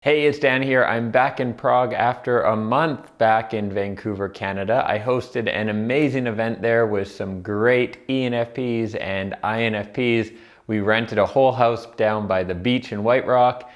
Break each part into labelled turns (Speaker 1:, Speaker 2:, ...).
Speaker 1: Hey, it's Dan here. I'm back in Prague after a month back in Vancouver, Canada. I hosted an amazing event there with some great ENFPs and INFPs. We rented a whole house down by the beach in White Rock,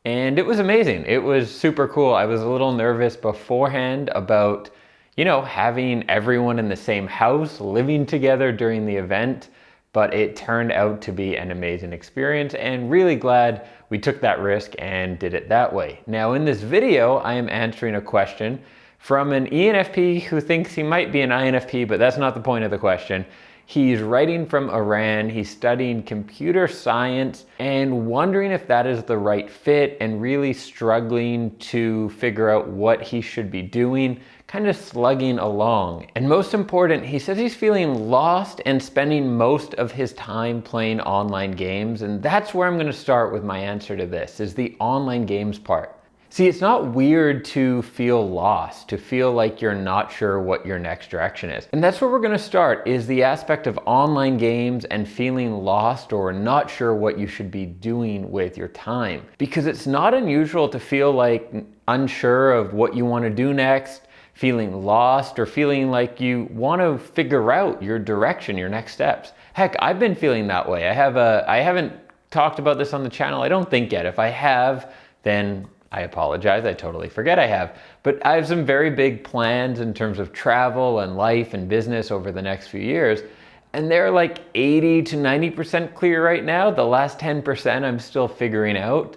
Speaker 1: and it was amazing. It was super cool. I was a little nervous beforehand about, having everyone in the same house, living together during the event, but it turned out to be an amazing experience and really glad we took that risk and did it that way. Now in this video, I am answering a question from an ENFP who thinks he might be an INFP, but that's not the point of the question. He's writing from Iran, he's studying computer science and wondering if that is the right fit and really struggling to figure out what he should be doing, kind of slugging along. And most important, he says he's feeling lost and spending most of his time playing online games. And that's where I'm going to start with my answer to this, is the online games part. See, it's not weird to feel lost, to feel like you're not sure what your next direction is. And that's where we're going to start, is the aspect of online games and feeling lost or not sure what you should be doing with your time. Because it's not unusual to feel like unsure of what you want to do next, feeling lost, or feeling like you want to figure out your direction, your next steps. Heck, I've been feeling that way. I haven't talked about this on the channel, I don't think yet. If I have, then I apologize, I totally forget I have. But I have some very big plans in terms of travel and life and business over the next few years. And they're like 80 to 90% clear right now. The last 10% I'm still figuring out.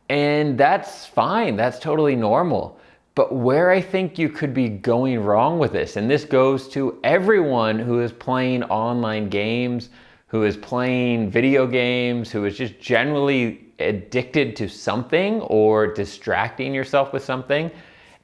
Speaker 1: And that's fine, that's totally normal. But where I think you could be going wrong with this, and this goes to everyone who is playing online games, who is playing video games, who is just generally addicted to something or distracting yourself with something.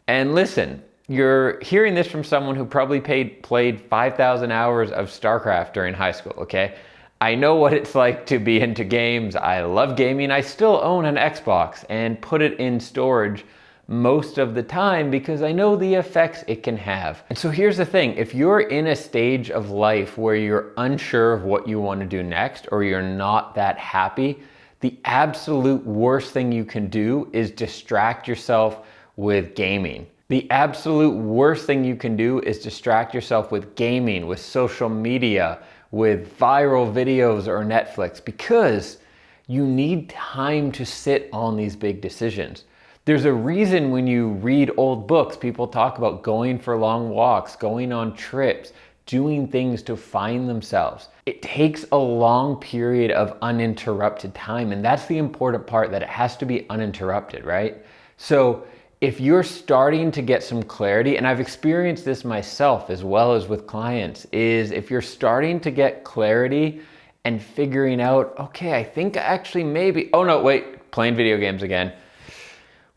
Speaker 1: And listen, you're hearing this from someone who probably played 5,000 hours of Starcraft during high school, okay? I know what it's like to be into games. I love gaming. I still own an Xbox and put it in storage most of the time because I know the effects it can have. And so here's the thing, if you're in a stage of life where you're unsure of what you want to do next, or you're not that happy, the absolute worst thing you can do is distract yourself with gaming. The absolute worst thing you can do is distract yourself with gaming, with social media, with viral videos or Netflix, because you need time to sit on these big decisions. There's a reason when you read old books, people talk about going for long walks, going on trips, doing things to find themselves. It takes a long period of uninterrupted time, and that's the important part, that it has to be uninterrupted, right? So if you're starting to get some clarity, and I've experienced this myself as well as with clients, is if you're starting to get clarity and figuring out, okay, I think actually maybe, oh no, wait, playing video games again.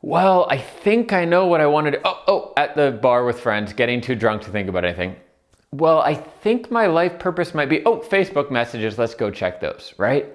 Speaker 1: Well, I think I know what I want to do. At the bar with friends, getting too drunk to think about anything. Well, I think my life purpose might be, Facebook messages, let's go check those, right?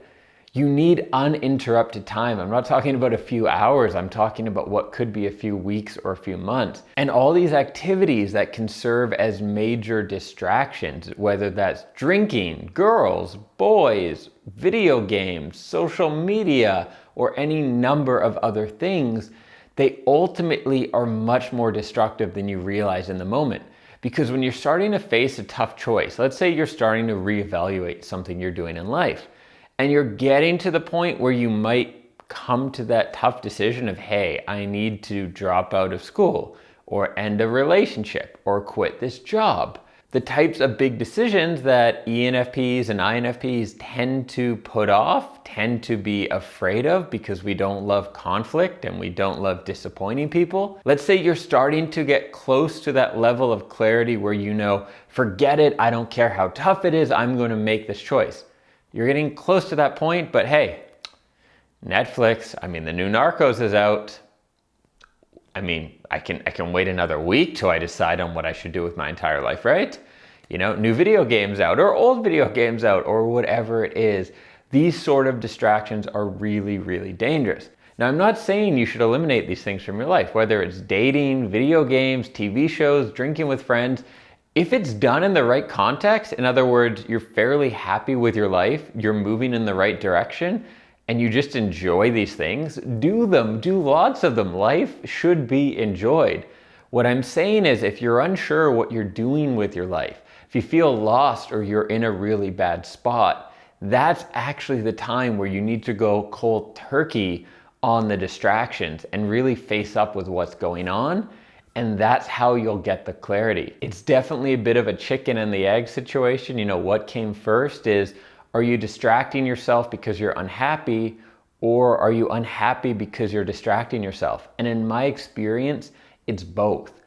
Speaker 1: You need uninterrupted time. I'm not talking about a few hours. I'm talking about what could be a few weeks or a few months. And all these activities that can serve as major distractions, whether that's drinking, girls, boys, video games, social media, or any number of other things, they ultimately are much more destructive than you realize in the moment. Because when you're starting to face a tough choice, let's say you're starting to reevaluate something you're doing in life, and you're getting to the point where you might come to that tough decision of, hey, I need to drop out of school, or end a relationship, or quit this job. The types of big decisions that ENFPs and INFPs tend to put off, tend to be afraid of, because we don't love conflict and we don't love disappointing people. Let's say you're starting to get close to that level of clarity where you know, forget it, I don't care how tough it is, I'm going to make this choice. You're getting close to that point, but hey, Netflix, the new Narcos is out. I can wait another week till I decide on what I should do with my entire life, right? New video games out, or old video games out, or whatever it is. These sort of distractions are really, really dangerous. Now, I'm not saying you should eliminate these things from your life, whether it's dating, video games, TV shows, drinking with friends. If it's done in the right context, in other words, you're fairly happy with your life, you're moving in the right direction, and you just enjoy these things, do them, do lots of them. Life should be enjoyed. What I'm saying is, if you're unsure what you're doing with your life, if you feel lost or you're in a really bad spot, that's actually the time where you need to go cold turkey on the distractions and really face up with what's going on. And that's how you'll get the clarity. It's definitely a bit of a chicken and the egg situation. You know, what came first is, are you distracting yourself because you're unhappy, or are you unhappy because you're distracting yourself? And in my experience, it's both.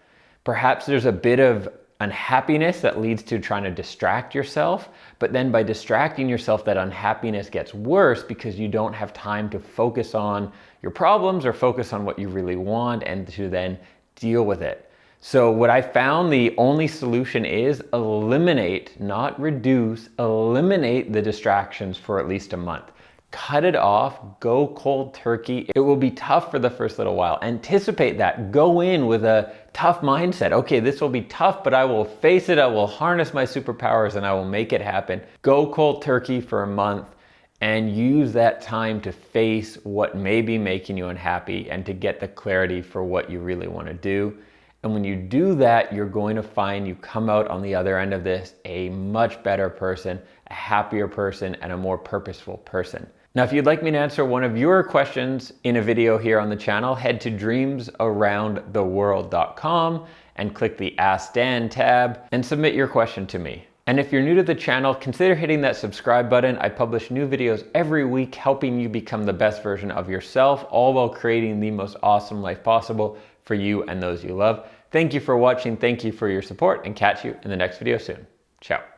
Speaker 1: Perhaps there's a bit of unhappiness that leads to trying to distract yourself, but then by distracting yourself, that unhappiness gets worse because you don't have time to focus on your problems or focus on what you really want and to then deal with it. So what I found, the only solution is eliminate, not reduce, eliminate the distractions for at least a month. Cut it off, go cold turkey. It will be tough for the first little while. Anticipate that. Go in with a tough mindset. Okay, this will be tough, but I will face it. I will harness my superpowers and I will make it happen. Go cold turkey for a month and use that time to face what may be making you unhappy and to get the clarity for what you really want to do. And when you do that, you're going to find you come out on the other end of this a much better person, a happier person, and a more purposeful person. Now, if you'd like me to answer one of your questions in a video here on the channel, head to dreamsaroundtheworld.com and click the Ask Dan tab and submit your question to me. And if you're new to the channel, consider hitting that subscribe button. I publish new videos every week helping you become the best version of yourself, all while creating the most awesome life possible for you and those you love. Thank you for watching. Thank you for your support, and catch you in the next video soon. Ciao.